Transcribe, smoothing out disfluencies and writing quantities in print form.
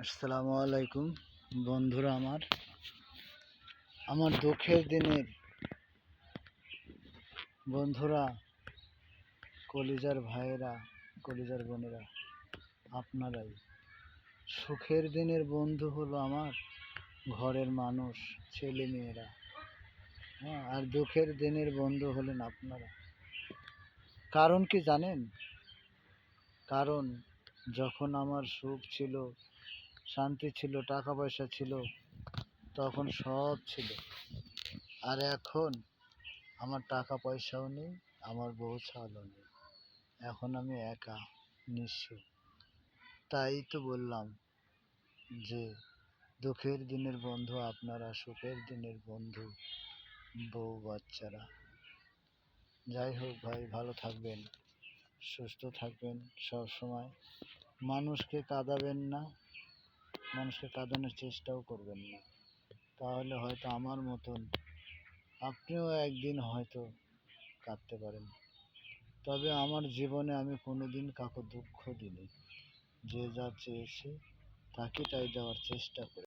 আসসালামু আলাইকুম বন্ধুরা। আমার দুঃখের দিনের বন্ধুরা, কলিজার ভাইয়েরা, কলিজার বোনেরা, আপনারাই। সুখের দিনের বন্ধু হলো আমার ঘরের মানুষ, ছেলে মেয়েরা। হ্যাঁ, আর দুঃখের দিনের বন্ধু হলেন আপনারা। কারণ কি জানেন? কারণ যখন আমার সুখ ছিল, শান্তি ছিল, টাকা পয়সা ছিল, তখন সব ছিল। আর এখন আমার টাকা পয়সাও নেই, আমার বউ ছালও নেই। এখন আমি একা, নিঃস্ব। তাই তো বললাম যে দুঃখের দিনের বন্ধু আপনারা, সুখের দিনের বন্ধু বউ বাচ্চারা। যাই হোক ভাই, ভালো থাকবেন, সুস্থ থাকবেন সব সময়। মানুষকে কাঁদাবেন না, মানুষকে কাঁদানোর চেষ্টাও করবেন না। তাহলে হয়তো আমার মতন আপনিও একদিন হয়তো কাঁদতে পারেন। তবে আমার জীবনে আমি কোনোদিন কাউকে দুঃখ দিইনি। যে যা চেয়েছে তাকে তাই দেওয়ার চেষ্টা করি।